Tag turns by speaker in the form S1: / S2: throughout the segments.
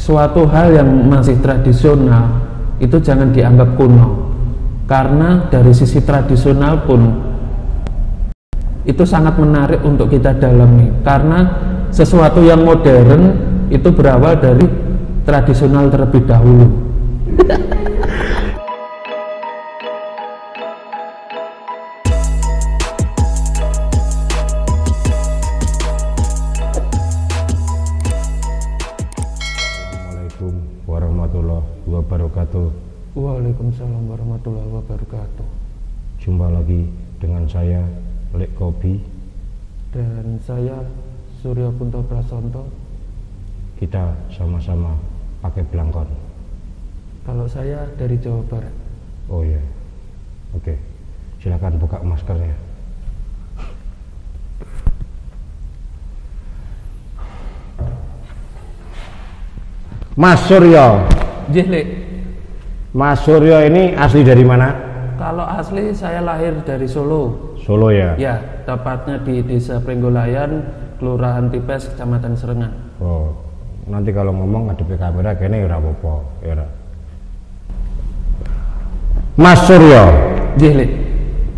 S1: suatu hal yang masih tradisional itu jangan dianggap kuno, karena dari sisi tradisional pun itu sangat menarik untuk kita dalami, karena sesuatu yang modern itu berawal dari tradisional terlebih dahulu.
S2: Assalamualaikum warahmatullahi wabarakatuh.
S1: Waalaikumsalam warahmatullahi wabarakatuh.
S2: Jumpa lagi dengan saya Lek Kobi
S1: Dan saya Surya Punto Prasonto.
S2: Kita sama-sama pakai belangkon.
S1: Kalau saya dari Jawa Barat.
S2: Oh iya, oke. Silakan buka maskernya. Mas Suryo.
S1: Jihlik.
S2: Mas Suryo ini asli dari mana?
S1: Kalau asli saya lahir dari Solo.
S2: Solo ya?
S1: Ya, tepatnya di Desa Prenggolayan, Kelurahan Tipes, Kecamatan Serengan.
S2: Oh, nanti kalau ngomong ngadepi kamera kayaknya ora apa-apa, ya ora. Mas Suryo.
S1: Jihlik.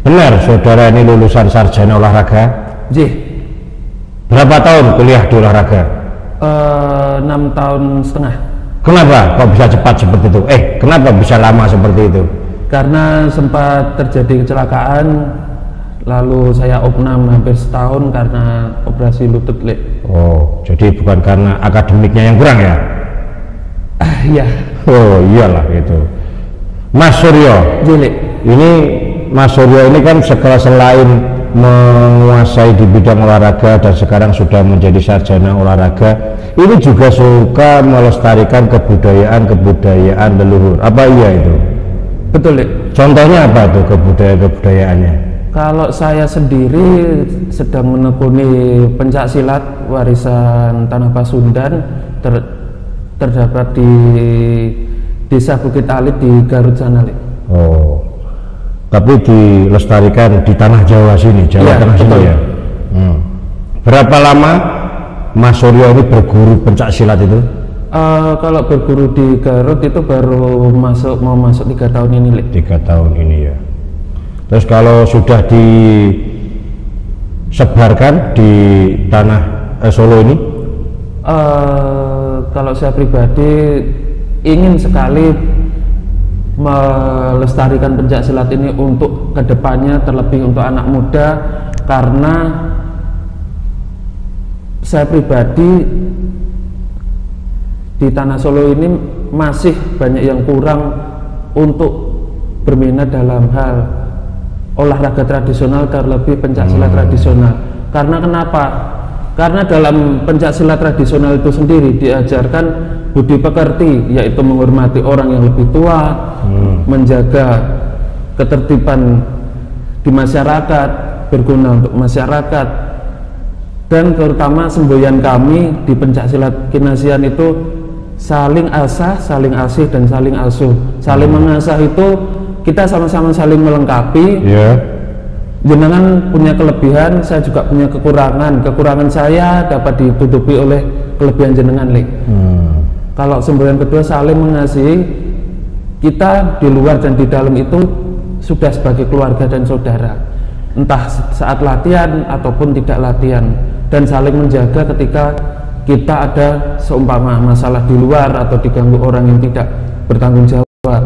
S2: Benar saudara ini lulusan sarjana olahraga?
S1: Jih.
S2: Berapa tahun kuliah di olahraga?
S1: 6 tahun setengah.
S2: Kenapa kok bisa cepat seperti itu? Kenapa bisa lama seperti itu?
S1: Karena sempat terjadi kecelakaan, lalu saya opnam hampir setahun karena operasi lutut, Lek.
S2: Oh, jadi bukan karena akademiknya yang kurang ya?
S1: Iya.
S2: Oh iyalah itu. Mas Suryo.
S1: Jihlik.
S2: Ini Mas Suryo ini kan selain menguasai di bidang olahraga dan sekarang sudah menjadi sarjana olahraga, ini juga suka melestarikan kebudayaan leluhur. Apa iya itu?
S1: Betul, Lek.
S2: Contohnya apa tuh kebudayaannya?
S1: Kalau saya sendiri sedang menekuni pencak silat warisan Tanah Pasundan, terdapat di Desa Bukit Alit di Garut sana, Lek.
S2: Oh, tapi dilestarikan di tanah Jawa sini, Jawa Tengah sini ya. Berapa lama Mas Suryo ini berguru pencak silat itu?
S1: Kalau berguru di Garut itu baru mau masuk 3 tahun ini, Lek.
S2: 3 tahun ini ya. Terus kalau sudah disebarkan di tanah Solo ini?
S1: Kalau saya pribadi ingin sekali melestarikan pencak silat ini untuk kedepannya, terlebih untuk anak muda, karena saya pribadi di tanah Solo ini masih banyak yang kurang untuk berminat dalam hal olahraga tradisional, terlebih pencak silat tradisional. Karena kenapa? Karena dalam pencak silat tradisional itu sendiri diajarkan budi pekerti, yaitu menghormati orang yang lebih tua, menjaga ketertiban di masyarakat, berguna untuk masyarakat, dan terutama semboyan kami di pencak silat Kinasian itu saling asah, saling asih, dan saling asuh. Saling mengasah itu kita sama-sama saling melengkapi.
S2: Yeah.
S1: Jenengan punya kelebihan, saya juga punya kekurangan. Kekurangan saya dapat ditutupi oleh kelebihan jenengan, Lek. Kalau semboyan kedua saling mengasihi, kita di luar dan di dalam itu sudah sebagai keluarga dan saudara, entah saat latihan ataupun tidak latihan, dan saling menjaga ketika kita ada seumpama masalah di luar atau diganggu orang yang tidak bertanggung jawab.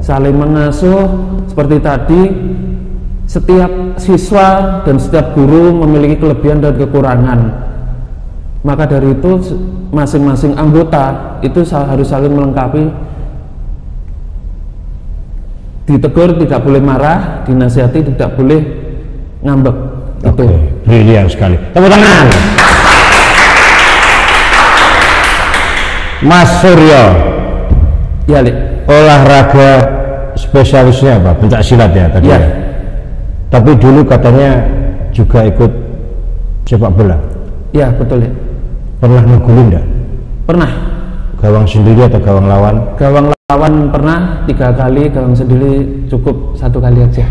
S1: Saling mengasuh seperti tadi. Setiap siswa dan setiap guru memiliki kelebihan dan kekurangan, maka dari itu masing-masing anggota itu harus saling melengkapi. Ditegur tidak boleh marah, dinasihati tidak boleh ngambek. Itu
S2: brilian sekali, tepuk tangan. Mas Suryo.
S1: Ya, Lek.
S2: Olahraga spesialisnya apa? Pencak silat ya tadi ya. Tapi dulu katanya juga ikut sepak bola.
S1: Ya, betul, Lek.
S2: Pernah ngegulung enggak?
S1: Pernah.
S2: Gawang sendiri atau gawang lawan?
S1: Gawang lawan pernah 3 kali, gawang sendiri cukup 1 kali aja.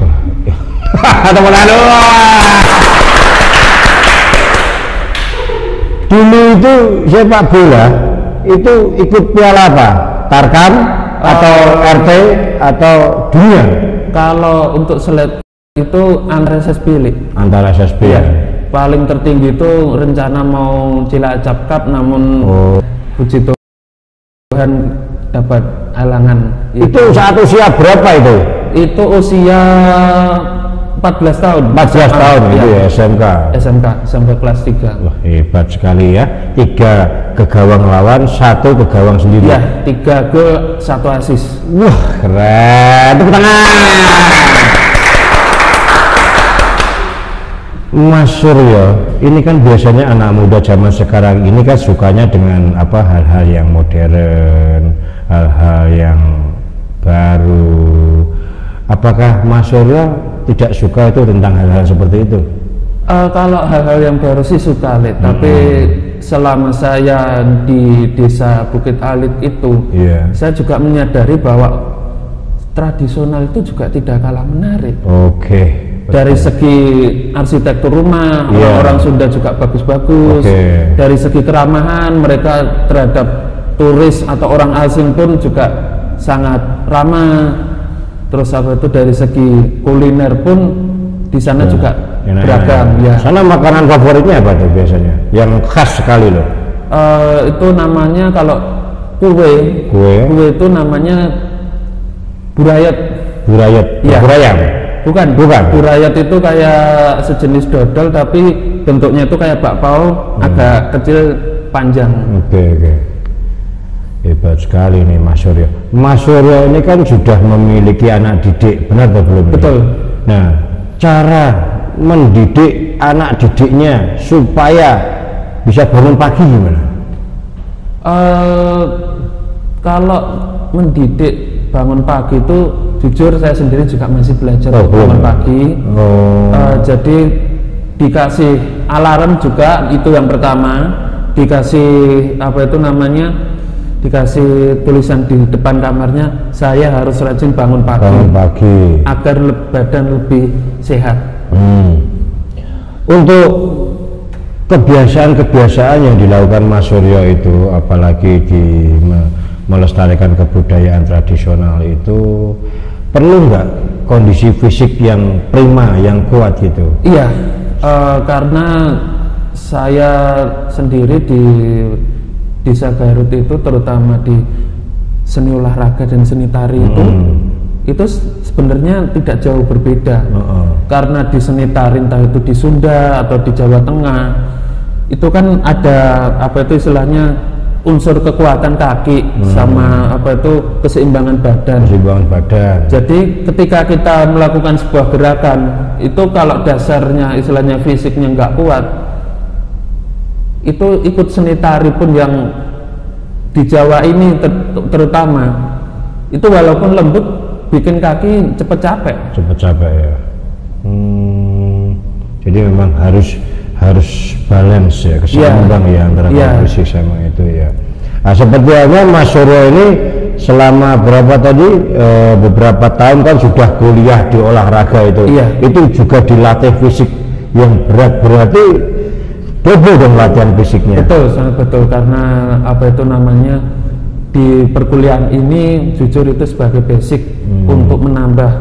S2: Tepuk tangan. Dulu itu sepak bola itu ikut piala apa? Tarkam atau RT atau dunia?
S1: Kalau untuk seleb itu antara SSB,
S2: Antara SSB ya.
S1: Paling tertinggi itu rencana mau Cilacap Cup, namun puji Tuhan dapat halangan.
S2: Itu saat usia berapa itu?
S1: Itu usia 14 tahun.
S2: 14 tahun itu ya,
S1: SMK kelas 3.
S2: Wah, hebat sekali ya. 3 ke gawang lawan, 1 ke gawang sendiri.
S1: Ya, 3 gol, 1 asis.
S2: Wah, keren. Tepuk tangan. Mas Suryo, ini kan biasanya anak muda zaman sekarang ini kan sukanya dengan apa, hal-hal yang modern, hal-hal yang baru. Apakah Mas Suryo tidak suka itu tentang hal-hal seperti itu?
S1: Kalau hal-hal yang baru sih suka, tapi selama saya di desa Bukit Alit itu, saya juga menyadari bahwa tradisional itu juga tidak kalah menarik.
S2: Oke.
S1: Dari segi arsitektur rumah, orang Sunda juga bagus-bagus. Dari segi keramahan mereka terhadap turis atau orang asing pun juga sangat ramah. Terus apa itu, dari segi kuliner pun di sana juga beragam. Ya.
S2: Sana makanan favoritnya apa tuh biasanya? Yang khas sekali loh.
S1: Itu namanya kalau kue itu namanya burayat.
S2: Ya. Burayam.
S1: Bukan. Burayat itu kayak sejenis dodol tapi bentuknya itu kayak bakpao, agak kecil, panjang.
S2: Oke. Hebat sekali nih Mas Suryo. Mas Suryo ini kan sudah memiliki anak didik, benar atau belum?
S1: Betul.
S2: Nah, cara mendidik anak didiknya supaya bisa bangun pagi gimana?
S1: Kalau mendidik bangun pagi itu jujur saya sendiri juga masih belajar bangun pagi. Jadi dikasih alarm juga, itu yang pertama. Dikasih apa itu namanya, dikasih tulisan di depan kamarnya, saya harus rajin bangun pagi agar badan lebih sehat. Untuk
S2: kebiasaan-kebiasaan yang dilakukan Mas Suryo itu, apalagi di melestarikan kebudayaan tradisional itu, perlu nggak kondisi fisik yang prima, yang kuat gitu?
S1: Iya, karena saya sendiri di Desa Garut itu, terutama di seni olahraga dan seni tari itu sebenarnya tidak jauh berbeda. Karena di seni tari, entah itu di Sunda atau di Jawa Tengah, itu kan ada apa itu istilahnya unsur kekuatan kaki sama apa itu keseimbangan badan. Jadi ketika kita melakukan sebuah gerakan itu, kalau dasarnya istilahnya fisiknya nggak kuat, itu ikut seni tari pun yang di Jawa ini terutama itu walaupun lembut bikin kaki cepet capek
S2: ya. Jadi memang harus balance ya, keseimbang ya antara fisik sama itu ya. Nah, seperti apa Mas Suryo ini selama berapa tadi beberapa tahun kan sudah kuliah di olahraga itu juga dilatih fisik yang berat, berarti double dong latihan fisiknya.
S1: Betul, sangat betul, karena apa itu namanya, di perkuliahan ini jujur itu sebagai basic untuk menambah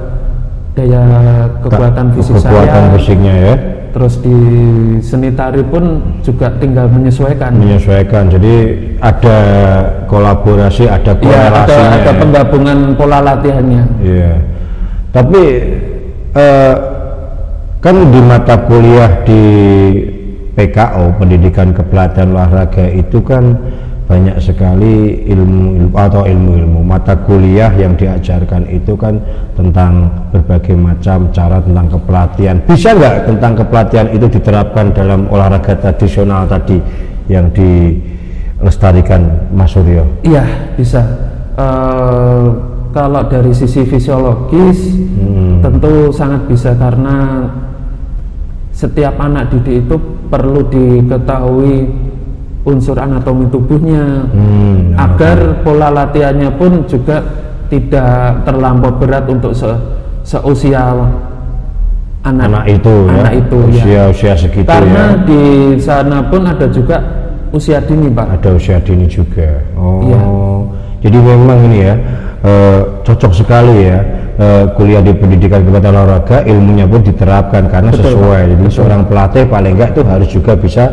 S1: daya kekuatan fisik
S2: fisiknya ya.
S1: Terus di seni tari pun juga tinggal menyesuaikan.
S2: Jadi ada kolaborasi, ada korelasinya,
S1: ada penggabungan pola latihannya.
S2: Iya. Tapi kan di mata kuliah di PKO, pendidikan kepelatihan olahraga itu kan banyak sekali ilmu mata kuliah yang diajarkan itu kan tentang berbagai macam cara tentang kepelatihan. Bisa nggak tentang kepelatihan itu diterapkan dalam olahraga tradisional tadi yang dilestarikan Mas Suryo?
S1: Iya, bisa. Kalau dari sisi fisiologis tentu sangat bisa, karena setiap anak didik itu perlu diketahui unsur anatomi tubuhnya agar pola latihannya pun juga tidak terlampau berat untuk seusia anak itu
S2: usia segitu.
S1: Karena di sana pun ada juga usia dini Pak.
S2: Ada usia dini juga. Oh,
S1: iya.
S2: Jadi memang ini ya cocok sekali ya kuliah di pendidikan kepatuhan olahraga, ilmunya pun diterapkan karena
S1: Betul,
S2: sesuai.
S1: Pak.
S2: Jadi
S1: Betul.
S2: seorang pelatih paling enggak itu harus juga bisa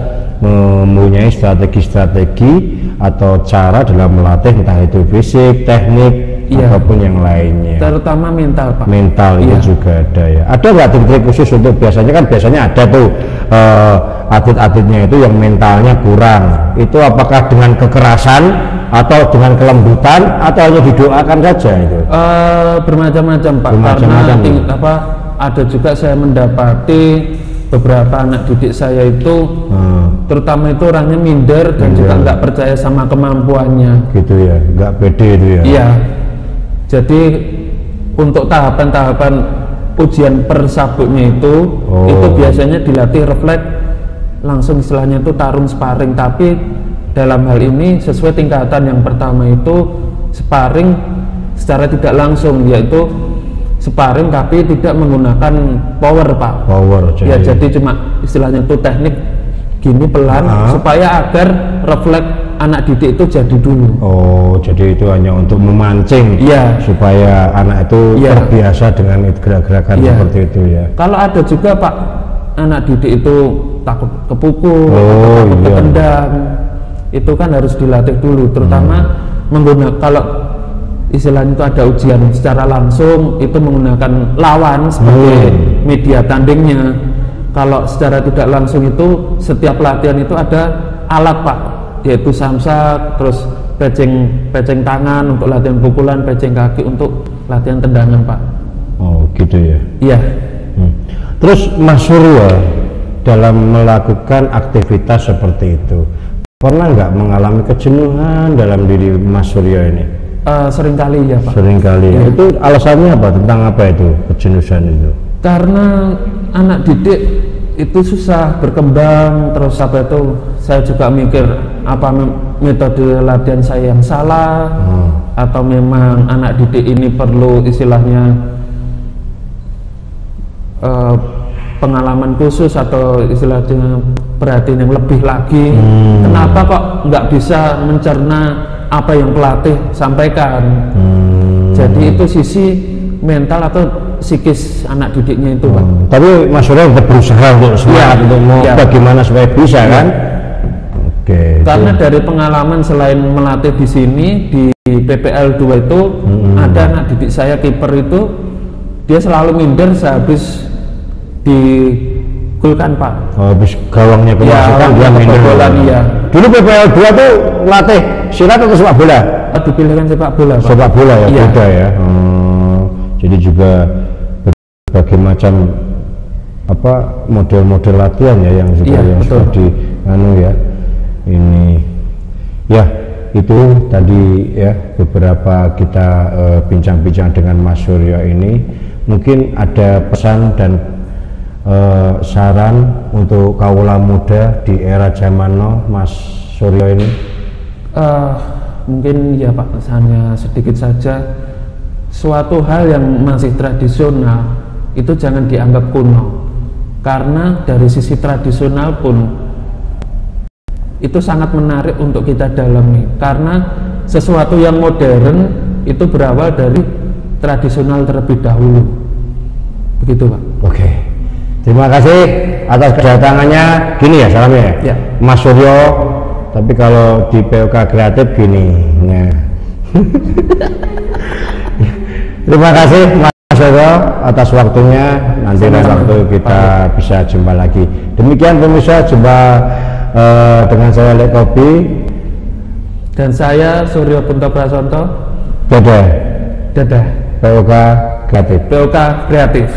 S2: mempunyai strategi-strategi atau cara dalam melatih, entah itu fisik, teknik,
S1: iya,
S2: ataupun yang lainnya.
S1: Terutama mental Pak.
S2: Mental
S1: iya.
S2: itu juga ada ya. Ada nggak trik-trik khusus untuk biasanya ada tuh atlet-atletnya itu yang mentalnya kurang. Itu apakah dengan kekerasan atau dengan kelembutan atau hanya didoakan saja itu?
S1: Bermacam-macam Pak.
S2: Bermacam-macam,
S1: Karena ada juga saya mendapati beberapa anak didik saya itu terutama itu orangnya minder dan juga nggak percaya sama kemampuannya.
S2: Gitu ya, nggak pede itu ya.
S1: Iya. Jadi untuk tahapan-tahapan ujian per sabuknya itu biasanya dilatih refleks langsung, istilahnya itu tarung sparring. Tapi dalam hal ini sesuai tingkatan, yang pertama itu sparring secara tidak langsung, yaitu sparring tapi tidak menggunakan power Pak.
S2: Power
S1: ya, jadi cuma istilahnya itu teknik gini pelan supaya agar refleks anak didik itu jadi dulu.
S2: Oh, jadi itu hanya untuk memancing supaya anak itu terbiasa dengan gerak-gerakan seperti itu ya.
S1: Kalau ada juga Pak anak didik itu takut kepukul, takut ketendang, itu kan harus dilatih dulu, terutama menggunakan, kalau istilahnya itu ada ujian secara langsung itu menggunakan lawan sebagai media tandingnya. Kalau secara tidak langsung itu setiap latihan itu ada alat Pak, yaitu samsak, terus peceng tangan untuk latihan pukulan, peceng kaki untuk latihan tendangan Pak.
S2: Oh gitu ya.
S1: Iya.
S2: Terus Mas Suryo dalam melakukan aktivitas seperti itu pernah nggak mengalami kejenuhan dalam diri Mas Suryo ini?
S1: Seringkali ya Pak.
S2: Seringkali ya. Itu alasannya apa? Tentang apa itu kejenuhan itu?
S1: Karena anak didik itu susah berkembang, terus apa itu saya juga mikir apa metode latihan saya yang salah, atau memang anak didik ini perlu istilahnya pengalaman khusus atau istilahnya perhatian yang lebih lagi. Kenapa kok nggak bisa mencerna apa yang pelatih sampaikan? Jadi itu sisi mental atau psikis anak didiknya itu Pak.
S2: Tapi Mas Suryo tetap berusaha untuk semangat untuk mau bagaimana supaya bisa kan? Oke.
S1: Karena dari pengalaman selain melatih di sini di PPL 2 itu ada anak didik saya kiper itu dia selalu minder sehabis digolkan Pak.
S2: Habis gawangnya kemasukan dia minder.
S1: Iya.
S2: Dulu PPL 2 tuh latih silat atau sepak bola?
S1: Dipilihkan sepak bola Pak.
S2: Sepak bola ya, beda ya. Jadi juga berbagai macam apa model-model latihan ya yang juga sudah di ya ini ya, itu tadi ya beberapa kita bincang-bincang dengan Mas Suryo ini. Mungkin ada pesan dan saran untuk kaula muda di era zaman now Mas Suryo ini?
S1: Mungkin ya Pak, hanya sedikit saja. Suatu hal yang masih tradisional itu jangan dianggap kuno, karena dari sisi tradisional pun itu sangat menarik untuk kita dalami, karena sesuatu yang modern itu berawal dari tradisional terlebih dahulu. Begitu Pak. Oke.
S2: Terima kasih atas kedatangannya. Gini ya salamnya ya. Mas Suryo, tapi kalau di POK Kreatif gini ya. Terima kasih Mas Suryo atas waktunya. Nanti lain waktu kita bisa jumpa lagi. Demikian pemirsa, jumpa dengan saya Lek Kopi
S1: dan saya Suryo Punto Prasonto.
S2: Dadah.
S1: Dadah.
S2: POK Kreatif.
S1: POK Kreatif.